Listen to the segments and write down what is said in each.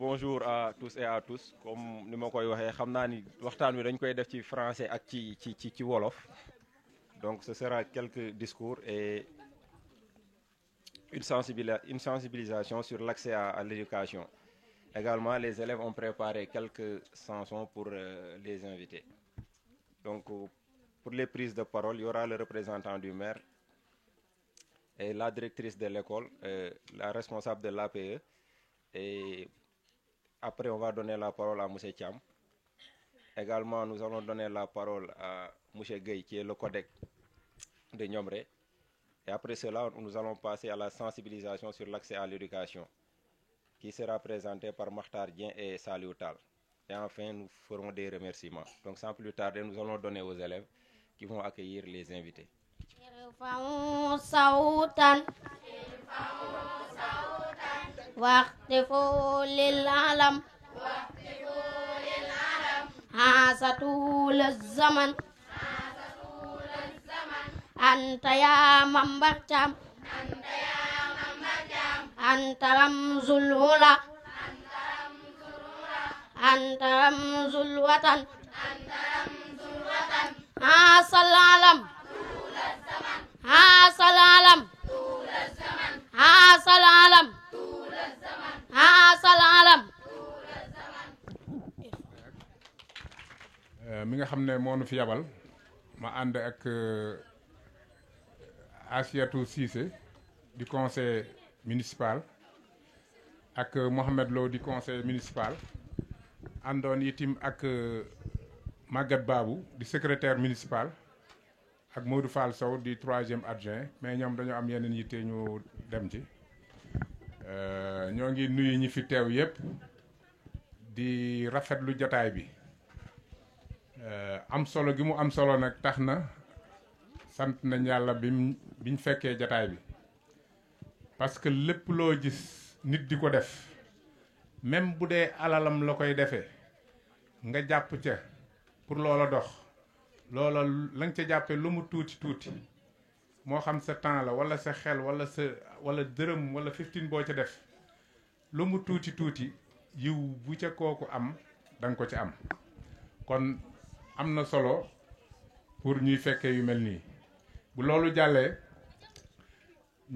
bonjour à tous et à tous comme ni ma koy waxee xam naa ni waxtaan wi dañ koy def ci français ak ci wolof donc ce sera quelques discours et une sensibilisation sur l'accès à l'éducation. Également, les élèves ont préparé quelques chansons pour les invités. Donc, pour les prises de parole, il y aura le représentant du maire et la directrice de l'école, la responsable de l'APE. Et après, on va donner la parole à M. Thiam. Également, nous allons donner la parole à M. Gueye, qui est le codec de Niomré. Et après cela, nous allons passer à la sensibilisation sur l'accès à l'éducation, qui sera présentée par Makhtar Dien et Saliou Tal. Et enfin, nous ferons des remerciements. Donc, sans plus tarder, nous allons donner aux élèves qui vont accueillir les invités. واختفوا للعالم هذا طول الزمن أنت يا منبع جام أنت رمز الهدى أنت رمز الوطن هذا العالم هذا العالم هذا العالم هذا العالم mi nga xam ne moo nu fi yabal ma ànd ak Asiatou Cissé du conseil municipal ak Mohamed Lo du conseil municipal àndoon itim ak Maguette Babou du secrétaire municipal ak Modou Fall Sow du 3e adjoint mais ñoom dañoo am yeneen yitte ñu dem ci ñoo ngi nuyu ñi fi teew yépp di rafetlu jotaay bi am solo gi mu am solo nag tax na sant nañ yàlla biñ fekkee jotaay bi parce que lépp loo gis nit di ko def même bu dee alalam la koy defee nga jàpp ca pour loola dox loola la nga ca jàppee lu mu tuuti tuuti moo xam sa temps la wala sa xel wala dërëm wala 15 boo ca def lu mu tuuti tuuti yiw bu ca kooku am danga ko ci am kon am na solo pour ñuy fekkee yu mel nii bu loolu jàllee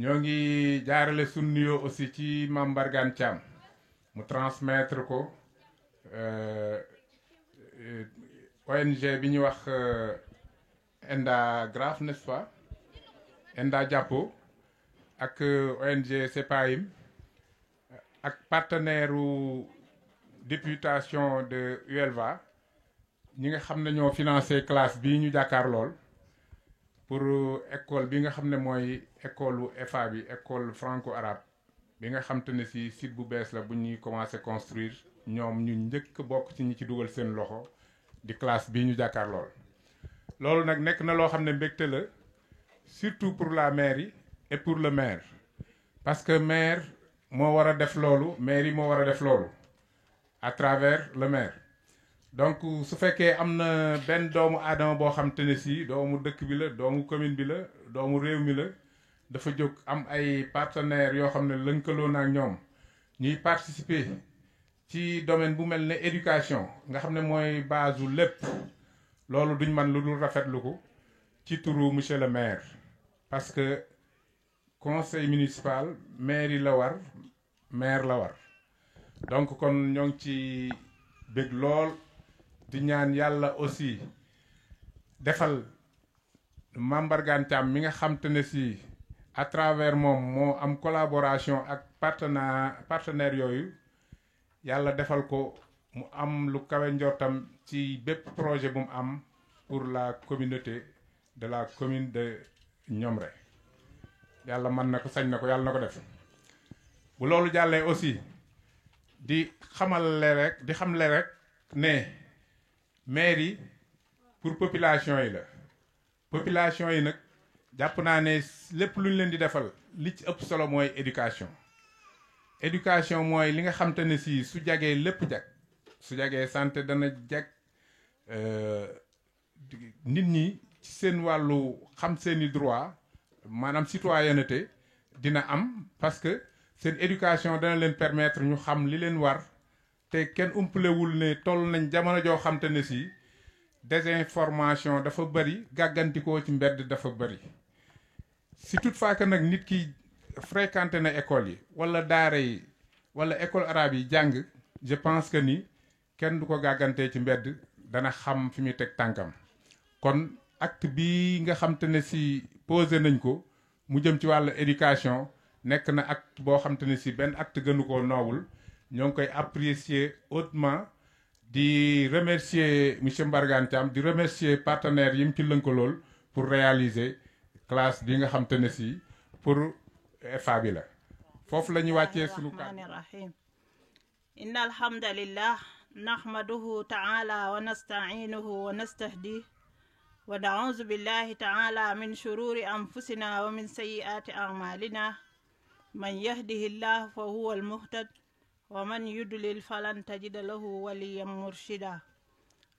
ñoo ngi jaarale sunu nuyoo aussi ci Mame Mbargane Thiam mu transmettre ko ONG bi ñuy wax Enda Graf n'est-ce pas Enda Jàppo ak ONG CEPAIM ak partenaire u députation de UELVA ñi nga xam ne ñoo financé classe bii ñu jàkkaar lool pour école bi nga xam ne mooy école FA bi école franco-arabe bi nga xam te ne si site bu bees la bu ñuy commencé construire ñoom ñu njëkk bokk ci ñi ci dugal seen loxo di classe bii ñu jàkkaar lool loolu nag nekk na loo xam ne mbégte la surtout pour la mairie et pour le maire parce que maire moo war a def loolu mairie moo war a def loolu à travers le maire donc su fekkee am na benn doomu aadama boo xam te ne si doomu dëkk bi la doomu commune bi la doomu réew mi la dafa jóg am ay partenaires yoo xam ne lënkaloo na ak ñoom ñuy participer ci domaine bu mel ne éducation nga xam ne mooy base u lépp loolu duñ man lu dul rafetlu ko ci turu monsieur le maire parce que conseil municipal mairie la war maire la war donc kon ñoo ngi ci bëgg lool di ñaan yàlla aussi defal Mame Mbargane Thiam mi nga xam te ne si à travers moom moo am collaboration ak partenaires yooyu yàlla defal ko mu am lu kawe njortam ci bépp projet bu mu am pour la communauté de la commune de Niomré yàlla mën na ko sañ na ko yàlla na ko def bu loolu jàllee aussi di xamle rek ne mairie pour population yi la population yi nag jàpp naa ne lépp lu ñu leen di defal li ci ëpp solo mooy éducation mooy li nga xam te ne si su jagee lépp jag su jagee santé dana jag nit ñi ci seen wàllu xam seeni droit maanaam citoyenneté dina am parce que seen éducation dana leen permettre ñu xam li leen war te kenn umpalewul ne toll nañ jamono joo xam te ne si désinformation dafa bëri gàggantikoo ci mbedd dafa bëri si toutefois que nag nit ki fréquenté na école yi wala daara yi wala école arabe yi jàng je pense que ni kenn du ko gàggantee ci mbedd dana xam fi muy teg tànkam kon acte bi nga xam te ne si posé nañ ko mu jëm ci wàllu éducation nekk na acte boo xam te ne si benn acte gënu koo noowul ñoo ngi koy apprécier hautement di remercier monsieur Mbargane Thiam di remercier partenaires yi mu ci lënkalool pour réaliser classe bi nga xam te ne si pour FA bi la foofu la ñuy wàccee sunu kàddu. inna alhamdulillah nahmaduhu ta'ala wa nasta'inuhu wa nastahdi wa na'udhu billahi ta'ala min shururi anfusina wa min sayyiati a'malina man yahdihillahu fa huwa al-muhtad wa man yudlil falan tajida lahu waliyan murshida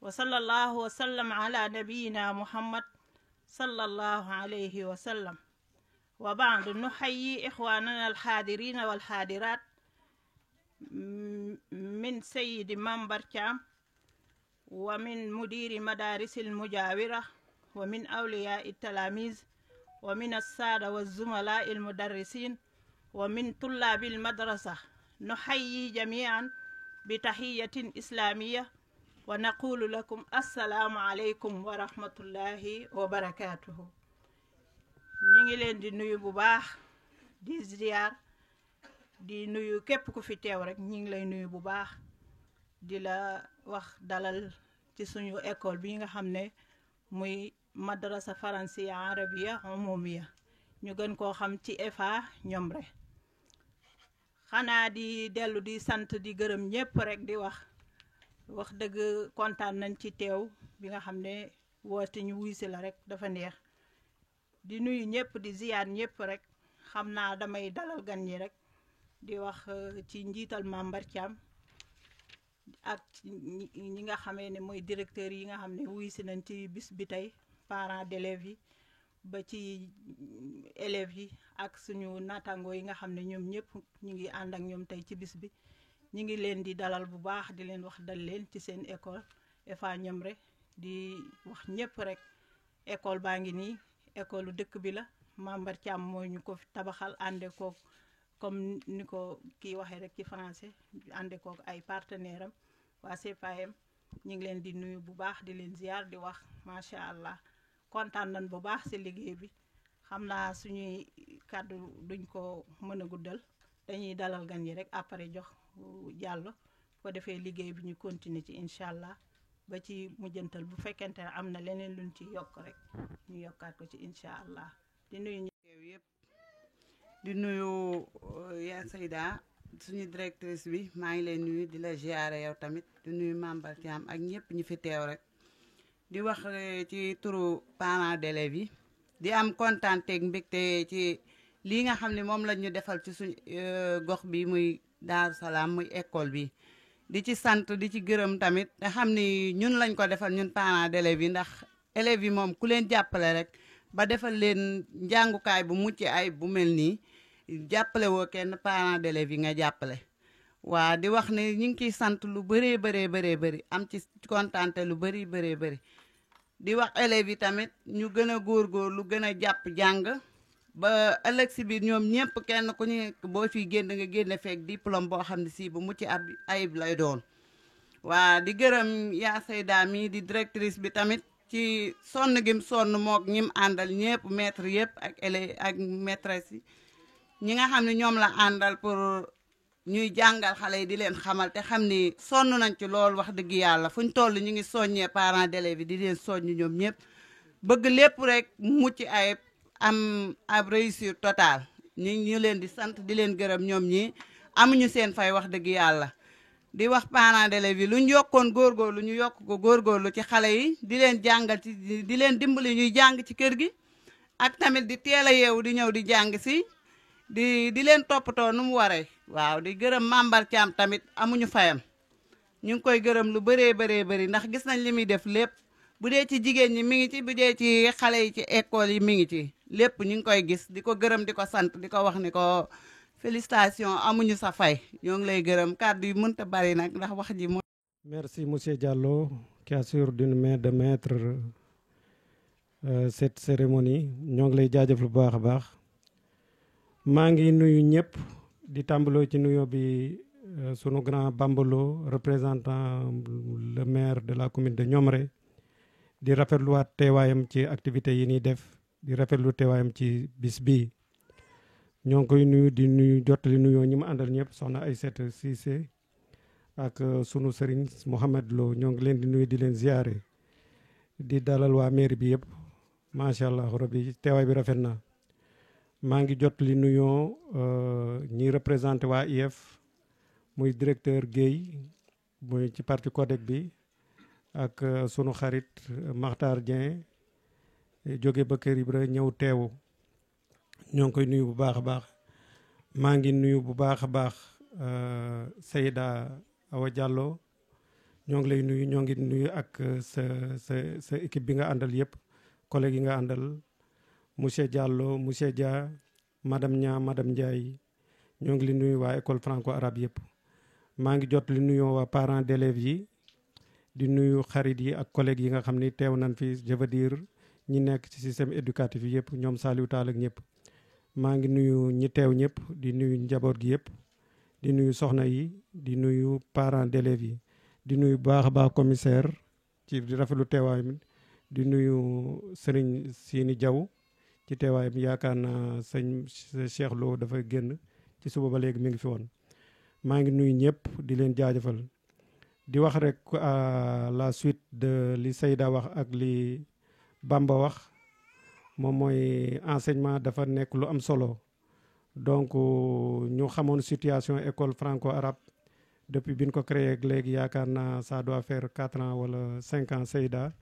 wa sallallahu wa sallam ala nabiyyina muhammad sallallahu alayhi wa sallam wa ba'du nuhayyi ikhwanana al-hadirin wal hadirat من سيد منبر كام ومن مدير مدارس المجاورة ومن أولياء التلاميذ ومن السادة والزملاء المدرسين ومن طلاب المدرسة نحيي جميعا بتحية إسلامية ونقول لكم السلام عليكم ورحمة الله وبركاته نيجي لين دي نيو بو باخ دي زيار di nuyu képp ku fi teew rek ñi ngi lay nuyu bu baax di la wax dalal ci suñu école bi nga xam ne muy madrasa faransiya arabiya umumiya ñu gën koo xam ci FA Ñomre xanaa di dellu di sant di gërëm ñépp rek di wax dëgg kontaan nañ ci teew bi nga xam ne woote ñu wuy si la rek dafa neex di nuyu ñépp di ziyaar ñépp rek xam naa damay dalal gan ñi rek di wax ci njiital Mambar Thiam ak ñi nga xamee ne mooy directeur yi nga xam ne wuy si nañ ci bis bi tey parents d'élèves yi ba ci élèves yi ak suñu naataangoo yi nga xam ne ñoom ñëpp ñu ngi ànd ak ñoom tey ci bis bi ñu ngi leen di dalal bu baax di leen wax dal leen ci seen école FA Ñomre di wax ñëpp rek école baa ngi nii école dëkk bi la Mambar Thiam mooy ñu ko fi tabaxal ànde ko comme ni ko kii waxee rek ci français ànde kook ay partenaire am waa CPAM ñu ngi leen di nuyu bu baax di leen ziar di wax macha allah kontaan nañ bu baax ci liggéey bi xam naa suñuy kàddu duñ ko mën a guddal dañuy dalal gan yi rek après jox jàll ko defee liggéey bi ñu continuer ci incha allah ba ci mujjantal bu fekkente ne am na leneen luñ ci yokk rek ñu yokkaat ko ci incha allah di nuyu ñu teew yëpp di nuyu yaa Sayda suñu directrice bi maa ngi lay nuyu di la ziare yow tamit di nuyu Mambar Thiam ak ñëpp ñi fi teew rek di wax ci turu parents d'élèves yi di am kontaan teeg mbégte ci lii nga xam ne moom lañ ñu defal ci suñu gox bi muy Daaru Salaam muy école bi di ci sant di ci gërëm tamit te xam ni ñun lañ ko defal ñun parents d'élèves yi ndax élèves yi moom ku leen jàppale rek ba defal leen njàngukaay bu mucc ay bu mel nii jàppale woo kenn parents d'élèves yi nga jàppale waa di wax ne ñu ngi ciy sant lu bëree bëri am ci kontaante lu bëri di wax élèves yi tamit ñu gën a góorgóor lu gën a jàpp jàng ba ëllëg si biir ñoom ñëpp kenn ku ñu boo fiy génn nga génne feek diplôme boo xam ne si bu mucc ayib lay doon waa di gërëm yaa Sayda mi di directrice bi tamit ci sonn gim sonn mook ñim àndal ñëpp maître yëpp ak élèves ak maîtresse yi ñi nga xam ne ñoom la àndal pour ñuy jàngal xale yi di leen xamal te xam ni sonn nañ ci loolu wax dëgg yàlla fu ñu toll ñu ngi soññee parents d'élèves yi di leen soññ ñoom ñëpp bëgg lépp rek mucc ayib am ab réussir total ñu leen di sant di leen gërëm ñoom ñi amuñu seen fay wax dëgg yàlla di wax parents d'élèves yi lu ñu yokkoon góorgóorlu ñu yokk ko góorgóorlu ci xale yi di leen jàngal ci di leen dimbali ñuy jàng ci kër gi ak tamit di teel a yeewu di ñëw di jàng si di leen toppatoo nu mu waree waaw di gërëm Mambar Thiam tamit amuñu fayam ñu ngi koy gërëm lu bëree ndax gis nañ li muy def lépp bu dee ci jigéen ñi mi ngi ci bu dee ci xale yi ci école yi mi ngi ci lépp ñu ngi koy gis di ko gërëm di ko sant di ko wax ni ko félicitations amuñu sa fay ñoo ngi lay gërëm kàddu yi mënta bari nag ndax wax ji mo Merci monsieur Diallo qui assure d'une main de maître cette cérémonie ñoo ngi lay jaajëfal bu baax a baax maa ngi nuyu ñëpp di tàmbaloo ci nuyoo bi sunu grand Bambalo représentant le maire de la commune de Ñomre di rafetluwaat teewaayam ci activités yi ñuy def di rafetlu teewaayam ci bis bii ñoo ngi koy nuyu di nuyu jottali nuyoo ñi ma àndal ñëpp soxna Aïssata Cissé ak sunu sëriñ Mouhamed Lo ñoo ngi leen di nuyu di leen ziare di dalal waa mairie bi yëpp macha allah rabbi teewaay bi rafet na maa ngi jottali nuyoo ñi représenté waa IEF muy directeur Guèye muy ci parti CODEC bi ak sunu xarit Makhtar Dieng jóge ba Kër Ibra ñëw teewu ñoo ngi koy nuyu bu baax a baax maa ngi nuyu bu baax a baax Seyda Awa Diallo ñoo ngi lay nuyu ñoo ngi nuyu ak sa équipe bi nga àndal yëpp collègue yi nga àndal monsieur Diallo monsieur Dia madame Nia madame Ndiaye ñoo ngi li nuyu waa école franco arabe yëpp maa ngi jot li nuyoo waa parents d'élèves yi di nuyu xarit yi ak collègues yi nga xam ni teew nañ fi je veux dire ñi nekk ci système éducatif yi yëpp ñoom Saliou Tall ak ñëpp maa ngi nuyu ñi teew ñëpp di nuyu njaboot gi yëpp di nuyu soxna yi di nuyu parents d'élèves yi di nuyu baax a baax commissaire ci di rafetlu teewaayam di nuyu Serigne Sini Diaw ci teewaayam yaakaar naa sëñ Cheikh Lo dafa génn ci suba ba léegi mi ngi fi woon maa ngi nuyu ñëpp di leen jaajëfal di wax rek à la suite de li Seyda wax ak li Bamba wax moom mooy enseignement dafa nekk lu am solo donc ñu xamoon situation école franco-arabe depuis bi ñu ko créé léegi yaakaar naa ça doit faire 4 ans wala 5 ans Seyda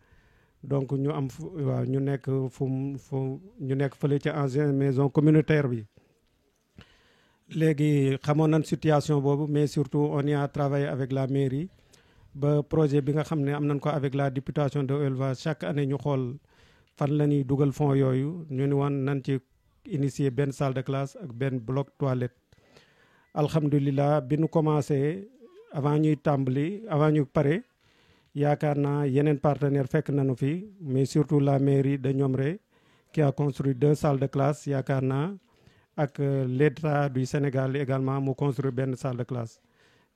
donc ñu am waaw ñu nekk ñu nekk fële ci ancienne maison communautaire bi léegi xamoon nañ situation boobu mais surtout on y a travaillé avec la mairie ba projet bi nga xam ne am nañ ko avec la députation de élevage chaque année ñu xool fan la ñuy dugal fonds yooyu ñu ni woon nañ ci initier benn salle de classe ak benn bloc toilette alhamdulilah bi ñu commencé avant ñuy tàmbali avant ñu pare yaakaar naa yeneen partenaire fekk nañu fi mais surtout la mairie de Ñomre qui a construit 2 salles de classe yaakaar naa ak l'État du Sénégal également mu construire benn salle de classe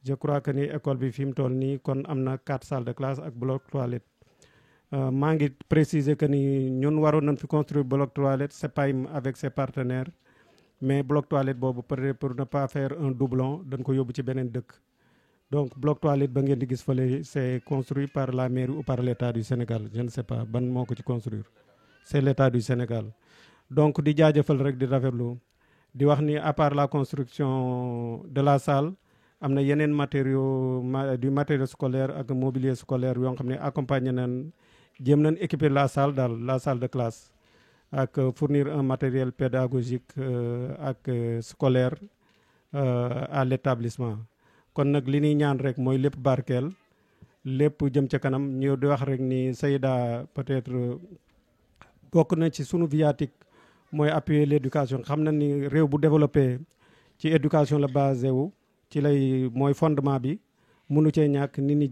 je crois que ni école bi fi mu toll nii kon am na 4 salles de classe ak bloc toilette maa ngi préciser que ni ñun waroon nañ fi construire bloc toilette c'est pas avec ses partenaires mais bloc toilette boobu peut-être pour ne pas faire un doublon dañ ko yóbbu ci beneen dëkk donc bloc toilette ba ngeen di gis fële c'est construit par la mairie ou par l'État du Sénégal je ne sais pas ban moo ko ci construire c'est l'État du Sénégal donc di jaajëfal rek di rafetlu di wax ni à part la construction de la salle am na yeneen matériaux du matériel scolaire ak mobilier scolaire yoo xam ne accompagné nañ jéem nañ équiper la salle daal la salle de classe ak fournir un matériel pédagogique ak scolaire à l'établissement kon nag li ñuy ñaan rek mooy lépp barkeel lépp jëm ca kanam ñëw di wax rek ni Seyda peut-être bokk na ci sunu viatique mooy appuyer l'éducation xam na ni réew bu développé ci éducation la basé wu ci lay mooy fondement bi mënu cee ñàkk nit ñi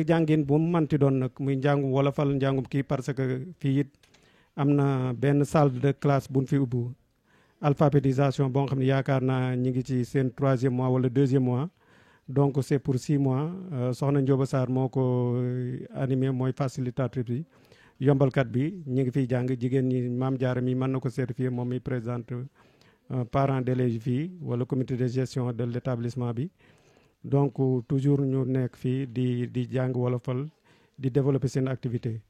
jàngin bu mu manti doon nag muy njàngum wolofal njàngum kii parce que fii it am na benn salle de classe buñ fi ubbu alphabétisation boo xam ne yaakaar naa ñi ngi ci seen 3e mois wala 2e mois donc c'est pour 6 mois soxna Ndioba Sarr moo ko animé mooy facilitatrice bi yombalkat bi ñi ngi fiy jàng jigéen ñi Maam Jaara mi mën na ko certifier moom mi présente parents d'élèves fii wala comité de gestion de l'établissement bi donc toujours ñu nekk fii di jàng wolofal di développer seen activité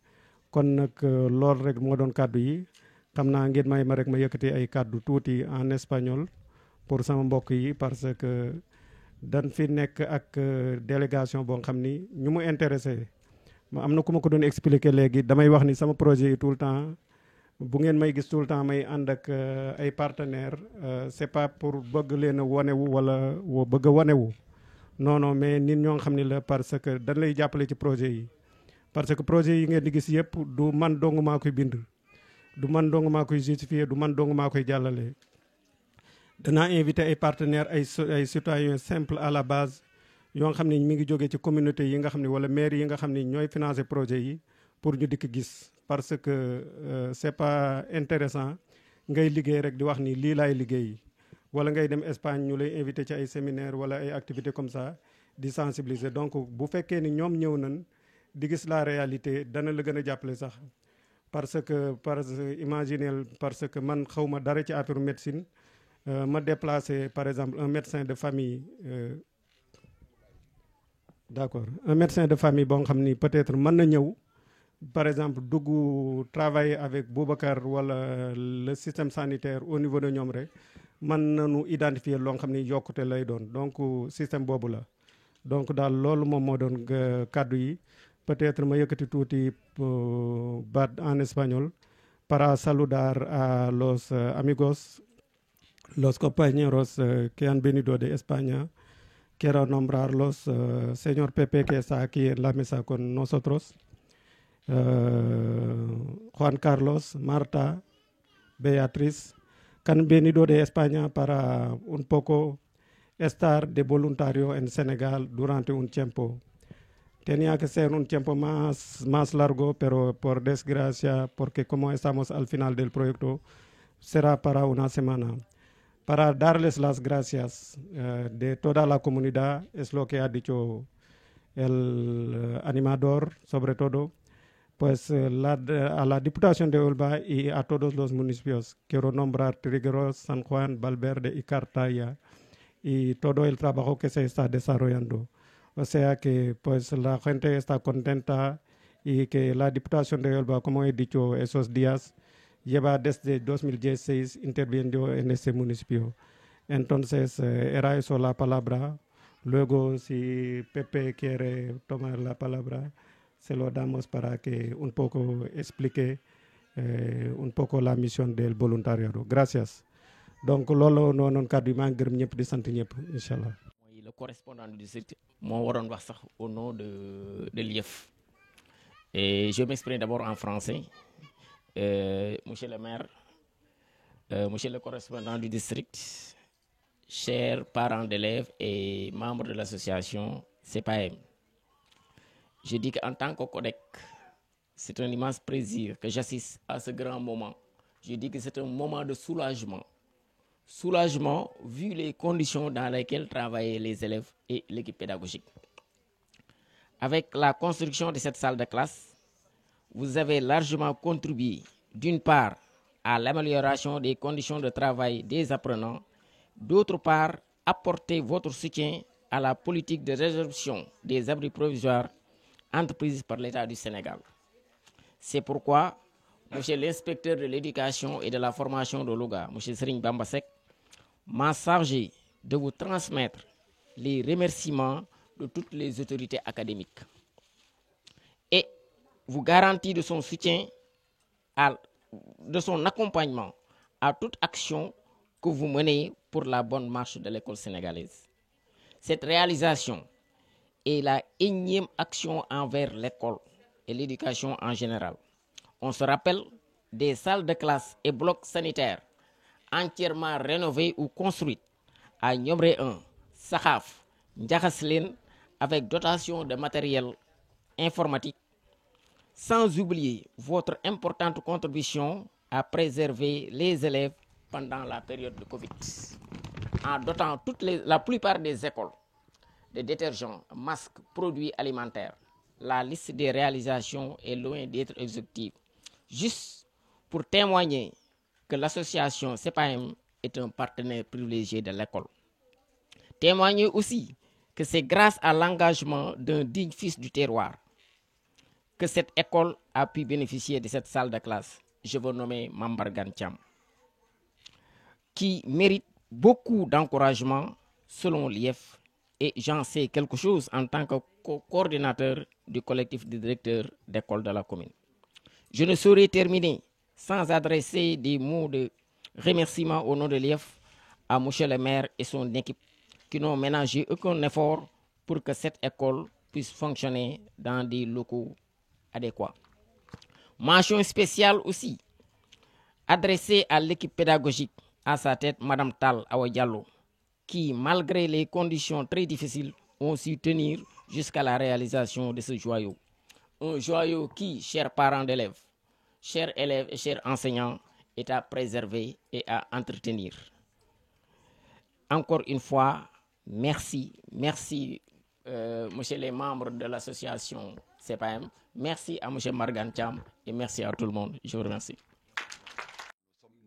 kon nag loolu rek moo doon kàddu yi xam naa ngeen may ma rek ma yëkkati ay kàddu tuuti en espagnol pour sama mbokk yi parce que dañ fi nekk ak délégation boo xam ni ñu mu intéressé am na ku ma ko doon expliquer léegi damay wax ni sama projet yi tout le temps bu ngeen may gis tout le temps may ànd ak ay partenaires c'est pas pour bëgg leen a wanewu wala bëgg a wanewu non mais nit ñoo xam ni la parce que dañ lay jàppale ci projet yi parce que projet yi ngeen di gis yëpp du man dong maa koy bind du man dong maa koy justifier du man dong maa koy jàllale danaa invité ay partenaires ay citoyens simples à la base yoo nga xam ne mi ngi jógee ci communauté yi nga xam ne wala maire yi nga xam ne ñooy financer projet yi pour ñu dikk gis parce que c'est pas intéressant ngay liggéey rek di wax ni lii laay liggéey wala ngay dem Espagne ñu lay invité ci ay séminaire wala ay activités comme ça di sensibiliser donc bu fekkee ni ñoom ñëw nañ di gis la réalité dana la gën a jàppale sax parce que imaginez parce que man xawma dara ci affaire médecine ma déplacé par exemple un médecin de famille d'accord un médecin de famille boo nga xam ni peut-être mën na ñëw par exemple dugg travailler avec Boubacar wala le système sanitaire au niveau de ñoom rek mën nañu identifier loo nga xam ni yokkute lay doon donc système boobu la donc daal loolu moom moo doon kàddu yi peut-être ma yëkkati tuuti baat en espagnol para saludar a los amigos, los compañeros que han venido de España. Quiero nombrarlos, señor Pepe, que está aquí en la mesa con nosotros, Juan Carlos, Marta, Beatriz, que han venido de España para un poco estar de voluntario en Senegal durante un tiempo. Tenía que ser un tiempo más largo, pero por desgracia, porque como estamos al final del proyecto, será para una semana. Para darles las gracias de toda la comunidad, es lo que ha dicho el animador, sobre todo, pues a la Diputación de Huelva y a todos los municipios. Quiero nombrar Trigueros, San Juan, Valverde y Cartaya, y todo el trabajo que se está desarrollando. O sea que pues la gente está contenta y que la Diputación de Huelva, como he dicho esos días, lleva desde 2016 interviniendo en este municipio. Entonces era eso la palabra. Luego si Pepe quiere tomar la palabra, se lo damos para que un poco explique un poco la misión del voluntariado. Gracias. Donc loolu noonu kàddu yi maa ngi gërëm ñëpp di sant ñëpp incha allah. Le correspondant du district moo waroon wax sax au nom de l'IEF. Et je m'exprime d'abord en français. Monsieur le maire, monsieur le correspondant du district, chers parents d'élèves et membres de l'association CPAM, je dis qu'en tant que CODEC, c'est un immense plaisir que j'assiste à ce grand moment. Je dis que c'est un moment de soulagement. Soulagement vu les conditions dans lesquelles travaillaient les élèves et l'équipe pédagogique. Avec la construction de cette salle de classe, vous avez largement contribué, d'une part, à l'amélioration des conditions de travail des apprenants, d'autre part, apporter votre soutien à la politique de résorption des abris provisoires entreprise par l'État du Sénégal. C'est pourquoi, monsieur l'inspecteur de l'éducation et de la formation de Louga, monsieur Serigne Bamba Seck, m'a chargé de vous transmettre les remerciements de toutes les autorités académiques et vous garantit de son soutien, de son accompagnement à toute action que vous menez pour la bonne marche de l'école sénégalaise. Cette réalisation est la énième action envers l'école et l'éducation en général. On se rappelle des salles de classe et blocs sanitaires entièrement rénovées ou construites à Niomré 1, Sakhaf, Ndiakhaslène, avec dotation de matériel informatique, sans oublier votre importante contribution à préserver les élèves pendant la période de Covid, en dotant la plupart des écoles de détergents, masques, produits alimentaires. La liste des réalisations est loin d'être exhaustive. Juste pour témoigner que l'association CPAM est un partenaire privilégié de l'école. Témoigner aussi que c'est grâce à l'engagement d'un digne fils du terroir que cette école a pu bénéficier de cette salle de classe. Je veux nommer Mambargan Thiam, qui mérite beaucoup d'encouragement selon l'IEF, et j'en sais quelque chose en tant que coordinateur du collectif des directeurs d'école de la commune. Je ne saurais terminer sans adresser des mots de remerciement au nom de l'IEF à monsieur le maire et son équipe qui n'ont ménagé aucun effort pour que cette école puisse fonctionner dans des locaux adéquats. Mention spéciale aussi adressée à l'équipe pédagogique à sa tête Madame Tal Awa Diallo, qui, malgré les conditions très difficiles, ont su tenir jusqu'à la réalisation de ce joyau. Un joyau qui, chers parents d'élèves, chers élèves et chers enseignants, est à préserver et à entretenir. Encore une fois, merci, monsieur les membres de l'association CPAM, merci à monsieur Margan Thiam et merci à tout le monde. Je vous remercie.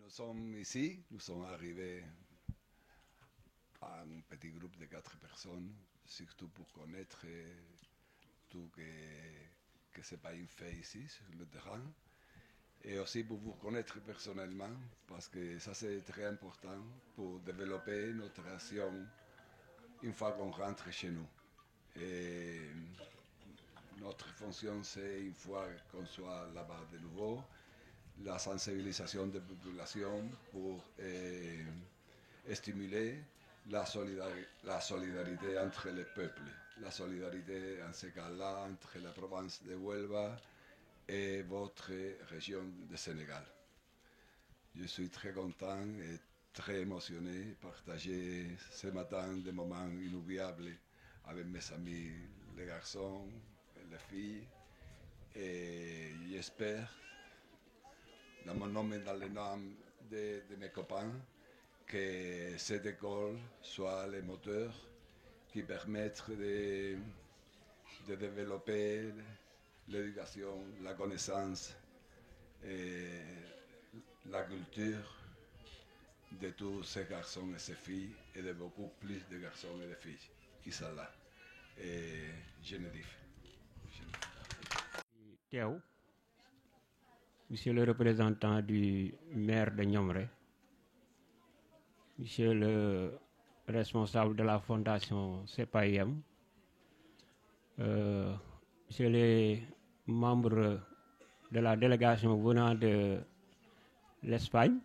Nous sommes ici, nous sommes arrivés à un petit groupe de 4 personnes, surtout pour connaître tout que CPAM fait ici sur le terrain. Et aussi pour vous connaître personnellement, parce que ça c'est très important pour développer notre action une fois qu'on rentre chez nous. Et notre fonction c'est, une fois qu'on soit là-bas de nouveau, la sensibilisation de la population pour stimuler la solidarité entre les peuples, la solidarité en ce cas-là entre la province de Huelva et votre région de Sénégal. Je suis très content et très émotionné de partager ce matin des moments inoubliables avec mes amis, les garçons et les filles. Et j'espère, dans mon nom et dans le nom de mes copains, que cette école soit le moteur qui permette de développer l'éducation, la connaissance et la culture de tous ces garçons et ces filles et de beaucoup plus de garçons et de filles qui sont là. Et Génédif. Théo, monsieur le représentant du maire de Niomré, monsieur le responsable de la fondation CPAM, monsieur les membres de la délégation venant de l'Espagne,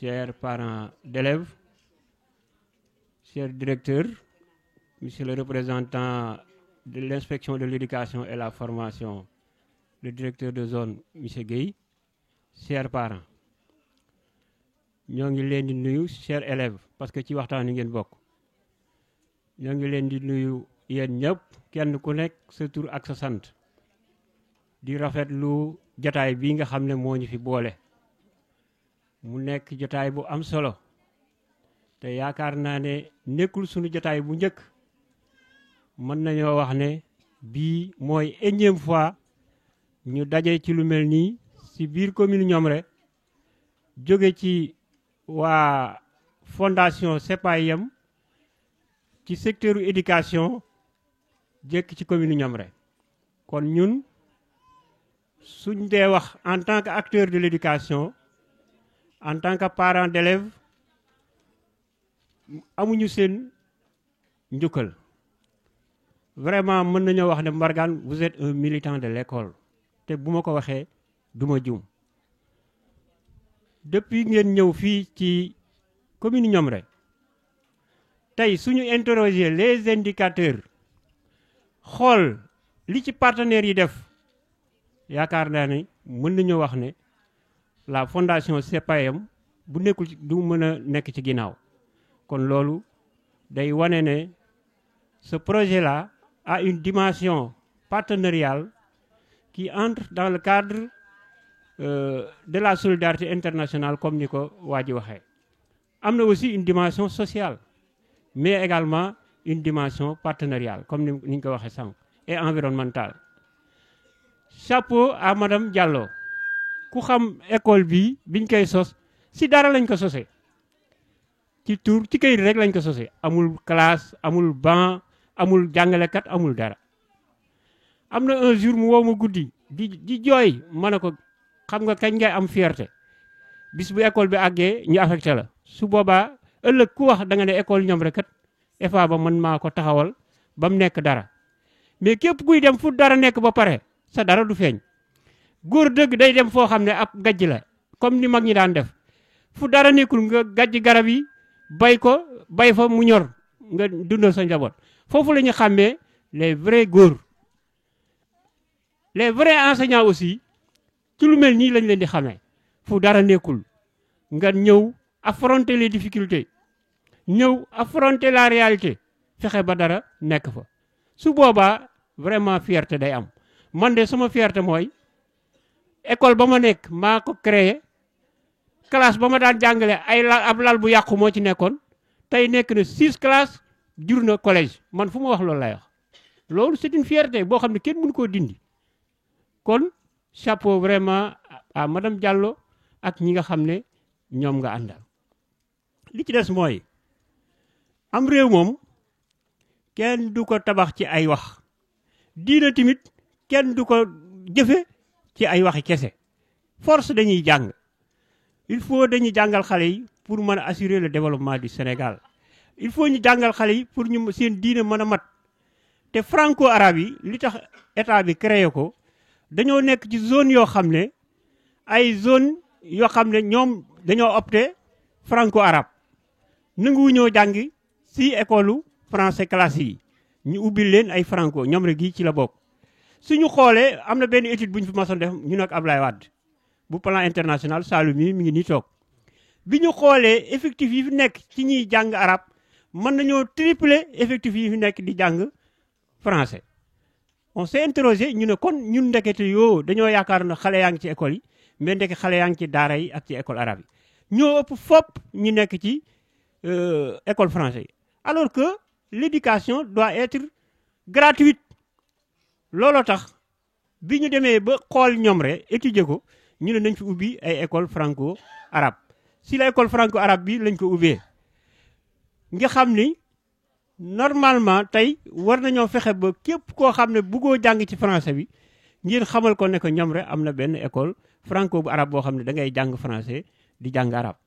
chers parents d'élèves, chers directeurs, monsieur le représentant de l'inspection de l'éducation et la formation, le directeur de zone, monsieur Gueye, chers parents, ñoo ngi leen di nuyu chers élèves parce que ci waxtaan wi ngeen bokk ñoo ngi leen di nuyu yéen ñëpp kenn ku nekk sa tur ak sa sant di rafetlu jotaay bii nga xam ne moo ñu fi boole mu nekk jotaay bu am solo te yaakaar naa ne nekkul sunu jotaay bu njëkk mën nañoo wax ne bii mooy énième fois ñu daje ci lu mel nii ci biir commune Niomré jóge ci waa fondation CPAM ci secteur éducation jekk ci commune Niomré kon ñun suñ dee wax en tant qu'acteur de l'éducation en tant que parent d'élèves amuñu seen njukkal vraiment mën nañoo wax ne Mbargane vous êtes un militant de l'école te bu ma ko waxee duma juum depuis ngeen ñëw fii ci commune Niomré tey suñu interroger les indicateurs xool li ci partenaires yi def yaakaar naa ne mën nañoo wax ne la fondation CPAM bu nekkul du mën a nekk ci ginnaaw kon loolu day wane ne ce projet-là a une dimension partenariale qui entre dans le cadre de la solidarité internationale comme ni ko waa ji waxee am na aussi une dimension sociale mais également une dimension partenariale comme ni ñu ko waxee sànq et environnementale. Chapeau à madame Diallo ku xam école bi biñ koy sos si dara lañ ko sosee ci tur ci kayit rek lañ ko sosee amul classe amul banc amul jàngalekat amul dara am na un jour mu woo ma guddi di jooy ma ne ko xam nga kañ ngay am fierté bis bu école bi àggee ñu affecté la su boobaa ëllëg ku wax da nga ne école Niomré kat EFA ba man maa ko taxawal ba mu nekk dara mais képp kuy dem fu dara nekk ba pare sa dara du feeñ góor dëgg day dem foo xam ne ab gajj la comme ni mag ñi daan def fu dara nekkul nga gajj garab yi bay ko bay fa mu ñor nga dundal sa njaboot foofu la ñu xàmmee les vrais góor les vrais enseignants aussi ci lu mel nii lañ leen di xamee fu dara nekkul nga ñëw affronter les difficultés ñëw affronter la réalité fexe ba dara nekk fa su boobaa vraiment fierté day am man de sama fierté mooy école ba ma nekk maa ko créé classe ba ma daan jàngale ab lal bu yàqu moo ci nekkoon tey nekk na 6 classes jur na collège man fu ma wax loolu lay wax loolu c'est une fierté boo xam ne kenn mënu koo dindi kon chapeau vraiment à madame Diallo ak ñi nga xam ne ñoom nga àndal li ci des mooy am réew moom kenn du ko tabax ci ay wax diina tamit kenn du ko jëfe ci ay waxi kese force dañuy jàng il faut dañuy jàngal xale yi pour mën a assurer le développement du Sénégal il faut ñu jàngal xale yi pour ñu seen diine mën a mat te franco-arabe yi li tax état bi créé ko dañoo nekk ci zone yoo xam ne ay zone yoo xam ne ñoom dañoo opté franco-arabe nanguwu ñoo jàngi si école français classe yi ñu ubbil leen ay franco ñoom rek gi ci la bokk suñu xoolee am na benn étude bu ñu fi masoon def ñu nag Ablaye Wade bu plan international Saloum yi mi ngi nii toog bi ñu xoolee effectif yi fi nekk ci ñuy jàng arabe mën nañoo tripler effectif yi fi nekk di jàng français on s'est interrogé ñu ne kon ñun ndekete yoo dañoo yaakaar na xale yaa ngi ci école yi mais ndeke xale yaa ngi ci daara yi ak ci école arabe yi ñoo ëpp fopp ñu nekk ci école français yi alors que l'éducation doit être gratuite looloo tax bi ñu demee ba xool ñoom rek étudier ko ñu ne nañ fi ubbi ay école franco arabe si la école franco arabe bi lañ ko ubbee nga xam ni normalement tey war nañoo fexe ba képp koo xam ne bëggoo jàng ci français bi ngeen xamal ko ne que ñoom rek am na benn école franco bu arabe boo xam ne da ngay jàng français di jàng arabe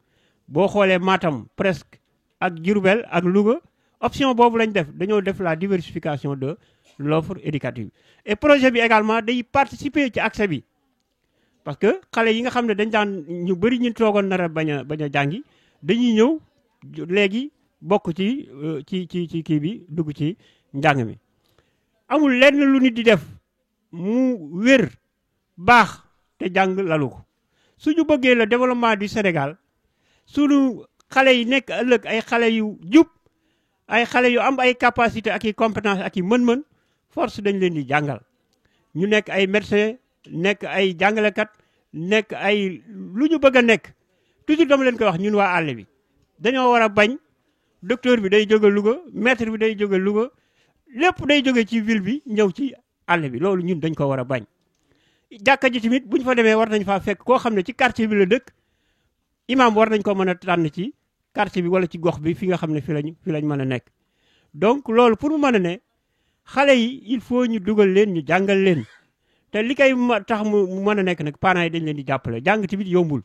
boo xoolee Matam presque ak Diourbel ak Louga option boobu lañ def dañoo def la diversification de l'offre éducative et projet bi également day participer ci accès bi parce que xale yi nga xam ne dañ daan ñu bëri ñu toogoon nar a bañ a jàngi dañuy ñëw léegi bokk ci kii bi dugg ci njàng mi amul lenn lu nit di def mu wér baax te jàng lalu ko suñu bëggee le développement du Sénégal suñu xale yi nekk ëllëg ay xale yu jub ay xale yu am ay capacité ak i compétence ak i mën-mën force dañ leen di jàngal ñu nekk ay médecin nekk ay jàngalekat nekk ay lu ñu bëgg a nekk toujours dama leen koy wax ñun waa àll bi dañoo war a bañ docteur bi day jóge Louga maître bi day jóge Louga lépp day jóge ci ville bi ñëw ci àll bi loolu ñun dañ ko war a bañ jàkka ji tamit bu ñu fa demee war nañ faa fekk koo xam ne ci quartier bi la dëkk imam war nañ ko mën a tànn ci quartier bi wala ci gox bi fi nga xam ne fi lañ mën a nekk donc loolu pour mu mën a ne xale yi il faut ñu dugal leen ñu jàngal leen te li koy tax mu mën a nekk nag parents yi dañ leen di jàppale jàng tamit yombul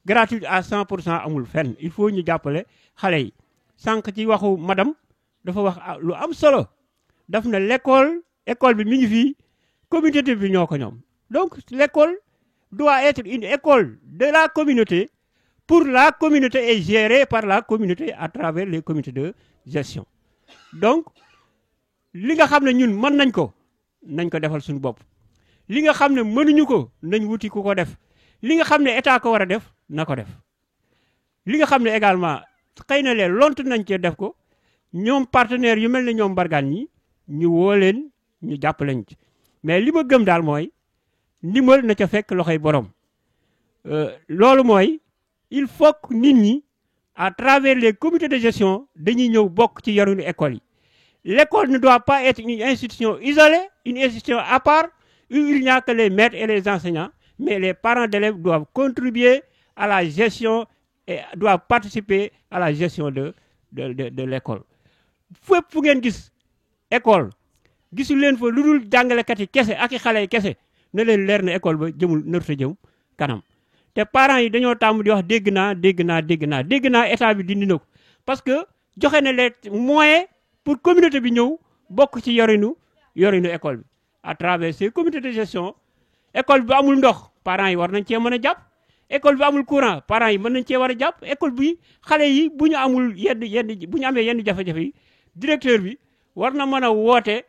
gratuit à 100% amul fenn il faut ñu jàppale xale yi sànq ci waxu madame dafa wax lu am solo daf na école bi mi ngi fii communauté bi ñoo ko ñoom donc l'école doit être une école de la communauté pour la communauté et gérée par la communauté à travers les comités de gestion donc li nga xam ne ñun mën nañ ko defal suñu bopp li nga xam ne mënuñu ko nañ wuti ku ko def li nga xam ne état ko war a def na ko def li nga xam ne également xëy na leen lont nañ cee def ko ñoom partenaires yu mel ne ñoom Mbargane ñi ñu woo leen ñu jàppaleñ ci mais li ma gëm daal mooy ndimbal na ca fekk loxoy borom loolu mooy il faut que nit ñi à travers les comités de gestion dañuy ñëw bokk ci yorinu école yi l'école ne doit pas être une institution isolée une institution à part où il n'y a que les maîtres et les enseignants mais les parents d'élèves doivent contribuer à la gestion et doivent participer à la gestion de l'école fépp fu ngeen gis école gisul leen fa lu dul jàngalekat yi kese ak i xale yi kese na leen leer na école ba jëmul nërta jëm kanam te parents yi dañoo tàmm di wax dégg naa état bi dindi na ko parce que joxe na les moyens pour communauté bi ñëw bokk ci yorinu école bi à travers ces comités de gestion école bi amul ndox parents yi war nañ cee mën a jàpp école bi amul courant parents yi mën nañ cee war a jàpp école bi xale yi bu ñu amul bu ñu amee yenn jafe-jafe yi directeur bi war na mën a woote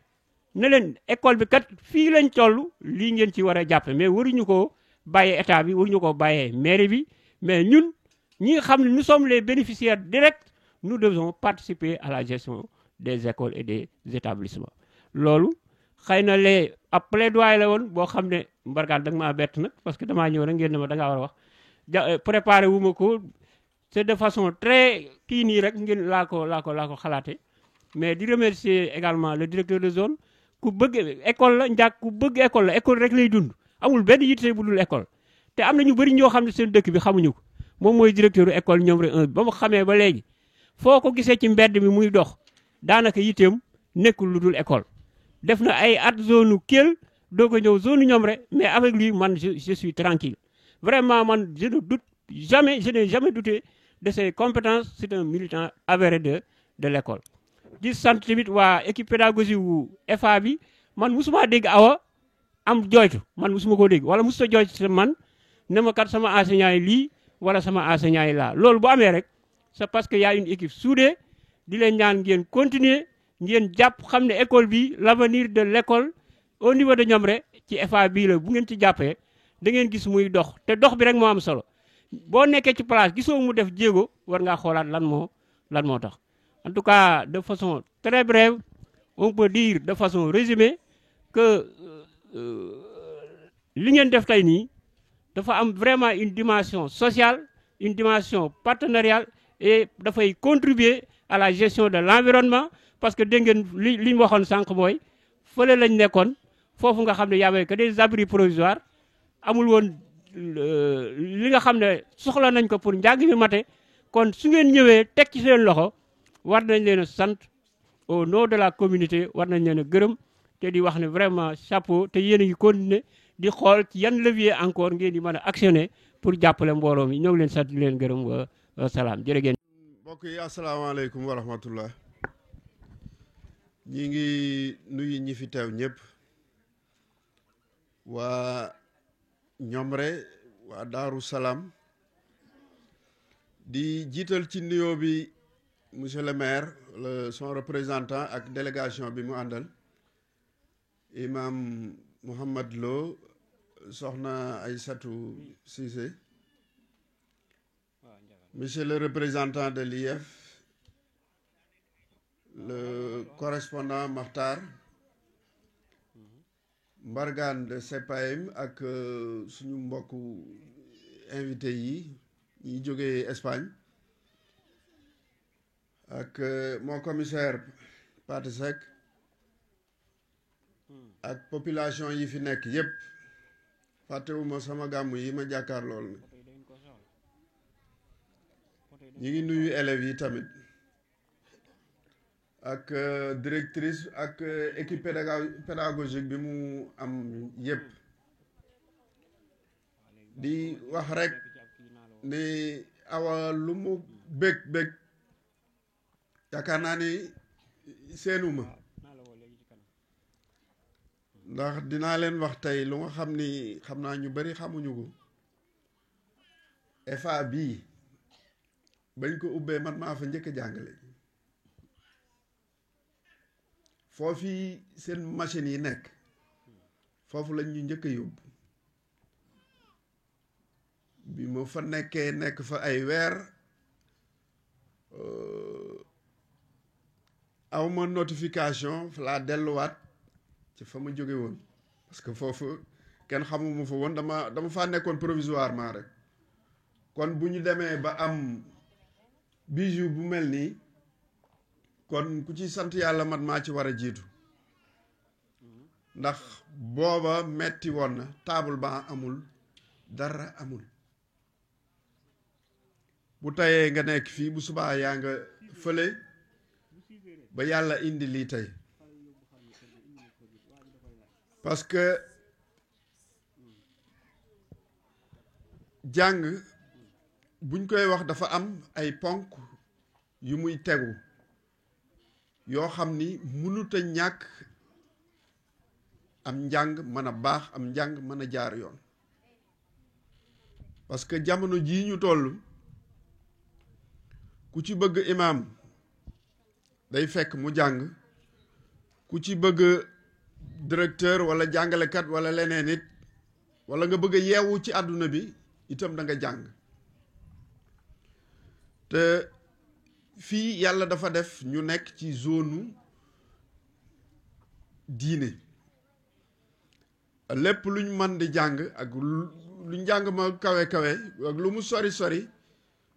ne leen école bi kat fii lañ toll lii ngeen ci war a jàppe mais waruñu ko bàyyee état bi waruñu ko bàyyee mairie bi mais ñun ñi nga xam ne nous sommes les bénéficiaires directs nous devons participer à la gestion des écoles et des établissements loolu xëy na lee ab plaidoyer la woon boo xam ne mbargaan da nga maa bett nag parce que damaa ñëw rek ngeen ne ma da ngaa war a wax préparé wu ma ko c'est de façon très kii nii rek ngeen laa ko xalaate mais di remercier également le directeur de zone ku bëgg école la njàkk ku bëgg école la école rek lay dund amul benn yitte bu dul école te am na ñu bëri ñoo xam ne seen dëkk bi xamuñu ko moom mooy directeur école Ñomre 1 ba mu xamee ba léegi foo ko gisee ci mbedd mi muy dox daanaka yitteem nekkul lu dul école def na ay at zone Kell doo ko ñëw zone Ñomre mais avec lui man je suis tranquille vraiment man je n'ai jamais douté de ses compétences c'est un militant avéré de l'école di sant tamit waa équipe pédagogique wu FA bi man musuma dégg awa am jooytu man musuma koo dégg wala musuta jooytu te man ne ma kat sama enseignant yi lii wala sama enseignant yi laa loolu bu amee rek c'est parce que y a une équipe soudée di leen ñaan ngeen continuer ngeen jàpp xam ne école bi l'avenir de l'école au niveau de Ñomre ci FA bii la bu ngeen ci jàppee da ngeen gis muy dox te dox bi rek moo am solo boo nekkee ci place gisoo mu def jéego war ngaa xoolaat lan moo tax en tout cas de façon très brève on peut dire de façon résumée que li ngeen def tey nii dafa am vraiment une dimension sociale une dimension partenariale et dafay contribuer à la gestion de l'environnement parce que dégg ngeen li ñu waxoon sànq mooy fële lañ nekkoon foofu nga xam ne y avait que des abris provisoires amul woon li nga xam ne soxla nañ ko pour njàng mi mate kon su ngeen ñëwee teg ci seen loxo war nañ leen a sant au nom de la communauté war nañ leen a gërëm te di wax ne vraiment chapeau te yéen a ngi continuer di xool ci yan levier encore ngeen di mën a actionner pour jàppale mbooloo mi ñoo ngi leen sant di leen gërëm wa salaam jërë ngeen. mbokk yi asalaamaaleykum wa rahmatullah ñi ngi nuyu ñi fi teew ñëpp waa Ñomre waa Daaru Salaam di jiital ci nuyoo bi monsieur le maire son représentant ak délégation bi mu àndal imam Mouhamad Lo soxna Aïssatou Cissé monsieur le représentant de l'IEF le correspondant Makhtar Mbargane de CEPAM ak suñu mbokku invité yi ñi jógee Espagne ak mon commissaire Pathé Seck ak population yi fi nekk yépp fàttewuma sama gàmmu yi ma jàkkaar lool ñi ngi nuyu élèves yi tamit ak directrice ak équipe pédagogique bi mu am yépp di wax rek ni awa lu mu bég yaakaar naa ni seenuma ndax dinaa leen wax tey lu nga xam ni xam naa ñu bari xamuñu ko FA bii bañ ko ubbee man maa fa njëkk a jàngale foofu seen machines yi nekk foofu lañ ñu njëkk a yóbbu bi ma fa nekkee nekk fa ay weer awma notification fa laa delluwaat ci fa ma jóge woon parce que foofu kenn xamuma fa woon dama faa nekkoon provisoirement rek kon bu ñu demee ba am bijou bu mel nii kon ku ci sant yàlla man maa ci war a jiitu ndax booba metti woon na table ba amul dara amul bu tayee nga nekk fii bu subaa yaa nga fële ba yàlla indi lii tey parce que jàng buñ koy wax dafa am ay ponk yu muy tegu yoo xam ni mënut a ñàkk am njàng mën a baax am njàng mën a jaar yoon parce que jamono jii ñu toll ku ci bëgg imaam day fekk mu jàng ku ci bëgg directeur wala jàngalekat wala leneen it wala nga bëgg a yeewu ci àdduna bi itam da nga jàng te fii yàlla dafa def ñu nekk ci zone diine lépp luñ mën di jàng ak lu njàng ma kawe kawe ak lu mu sori sori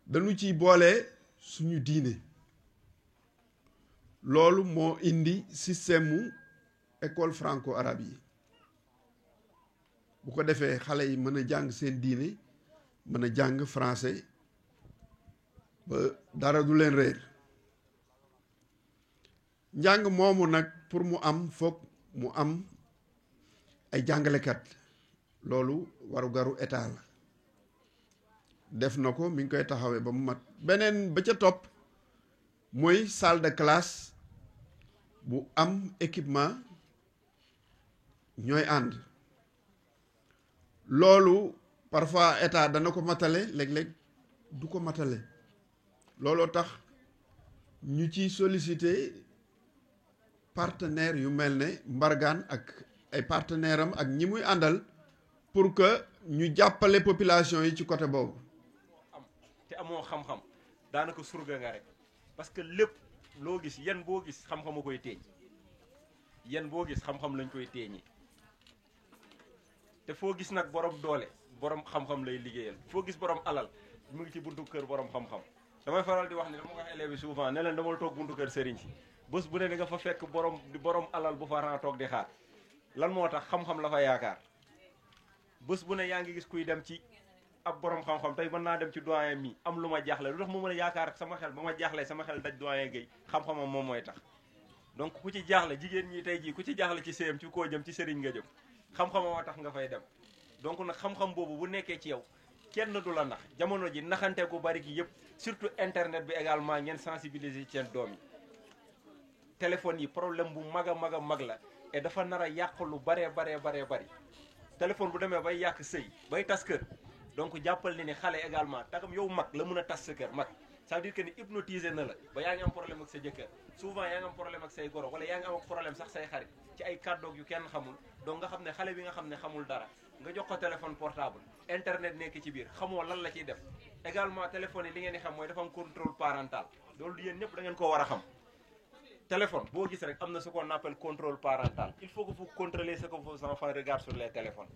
dañu ciy boole suñu diine loolu moo indi système mu école franco-arabe yi bu ko defee xale yi mën a jàng seen diine mën a jàng français ba dara du leen réer njàng moomu nag pour mu am foog mu am ay jàngalekat loolu warugaru état la def na ko mi ngi koy taxawee ba mu mat beneen ba ca topp mooy salle de classe bu am équipement ñooy ànd loolu parfois état dana ko matale léeg-léeg du ko matale looloo tax ñu ci solliciter partenaires yu mel ne Mbargane ak ay partenaires am ak ñi muy àndal pour que ñu jàppale population yi ci côté boobu. am te amoo xam-xam daanaka surga nga rek parce que lépp loo gis yan boo gis xam-xam a koy teeñ yan boo gis xam-xam lañ koy teeñi te foo gis nag borom doole borom xam-xam lay liggéeyal foo gis borom alal mu ngi ci buntu kër borom xam-xam damay faral di wax ni dama ko wax élèves yi souvent ne leen dama toog buntu kër sëriñ si bés bu ne di nga fa fekk borom alal bu fa ran toog di xaar lan moo tax xam-xam la fa yaakaar bés bu ne yaa ngi gis kuy dem ci ab borom xam-xam tey mën naa dem ci doyen mi am lu ma jaaxle lu tax mu mën a yaakaar sama xel ba ma jaaxle sama xel daj doyen Guèye xam-xamam moom mooy tax donc ku ci jaaxle jigéen ñi tey jii ku ci jaaxle ci séyam ci koo jëm ci sëriñ nga jëm xam-xamam a tax nga fay dem donc nag xam-xam boobu bu nekkee ci yow kenn du la nax jamono ji naxante gu bari gi yëpp surtout internet bi également ngeen sensibiliser seen doom yi téléphone yi problème bu mag a mag a mag la et dafa nar a yàq lu bari téléphone bu demee bay yàq sëy bay tas kër donc jàppal ni xale également tagam yow mag la mun a tas sa kër mag ça veut dire que ni hypnotisé na la ba yaa ngi am problème ak sa jëkkër souvent yaa ngi am problème ak say goro wala yaa ngi am ak problème sax say xarit ci ay kàddoog yu kenn xamul donc nga xam ne xale bi nga xam ne xamul dara nga jox ko téléphone portable internet nekk ci biir xamoo lan la ciy def également téléphone yi li ngeen di xam mooy dafa am contrôle parental loolu yéen ñëpp da ngeen koo war a xam téléphone boo gis rek am na ce qu'on appelle contrôle parental il faut que vous contrôlez ce que vos enfants regardent sur les téléphones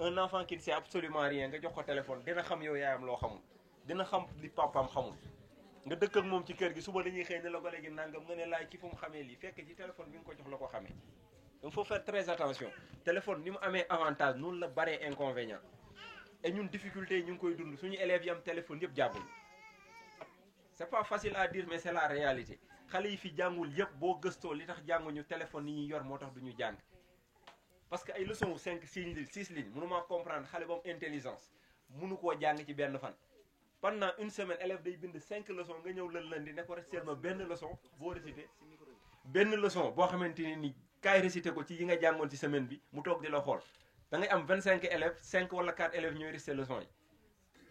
un enfant qui ne sait absolument rien nga jox ko téléphone dina xam yow yaayam loo xamul dina xam li papaam xamul nga dëkk ak moom ci kër gi suba dañuy xëy ne la ko léegi nangam nga ne laay ki fu mu xamee lii fekk ci téléphone bi nga ko jox la ko xamee donc faut faire très attention téléphone ni mu amee avantage noonu la baree inconvénient et ñun difficulté yi ñu ngi koy dund suñu élèves yi am téléphone yëpp jàppul c'est pas facile à dire mais c'est la réalité xale yi fi jàngul yëpp boo gëstoo li tax jànguñu téléphone yi ñuy yor moo tax duñu jàng parce que ay leçons 5 6 lignes mënuma comprendre xale ba am intelligence mënu koo jàng ci benn fan pendant une semaine élève day bind 5 leçons nga ñëw lël lundi ne ko réciter ma benn leçon boo réciter benn leçon boo xamante ne ni kaay réciter ko ci yi nga jàngoon ci semaine bi mu toog di la xool da ngay am 25 élèves 5 wala 4 élèves ñooy réciter leçons yi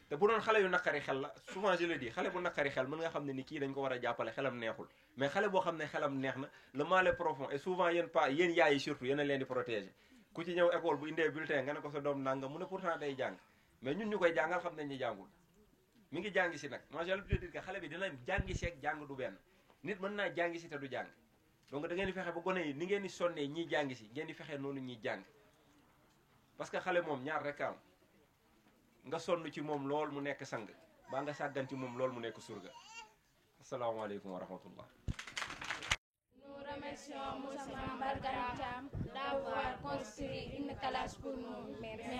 te bu doon xale yu naqari xel la souvent je le dis xale bu naqari xel mën nga xam ne ni kii dañ ko war a jàppale xelam neexul mais xale boo xam ne xelam neex na le mal est profond et souvent yéen pas yéen yaay yi surtout yéen a leen di protéger ku ci ñëw école bu indee bulletin nga ne ko sa doom nanga mu ne pourtant day jàng mais ñun ñu koy jàngal xam nañ ni jàngul mi ngi jàngi si nag moi j'ai l'habitude de dire que xale bi dina jàngi seeg jàng du benn nit mën naa jàngi si te du jàng donc da ngeen di fexe ba gone yi ni ngeen di sonnee ñiy jàngi si ngeen di fexe noonu ñuy jàng parce que xale moom ñaar rek am nga sonn ci moom lool mu nekk sang baa nga sàggan ci moom lool mu nekk surga asalaamaaleykum wa rahmatullah. Nous remercions Moussa Mbargane Thiam d'avoir construit une classe pour nous. Merci.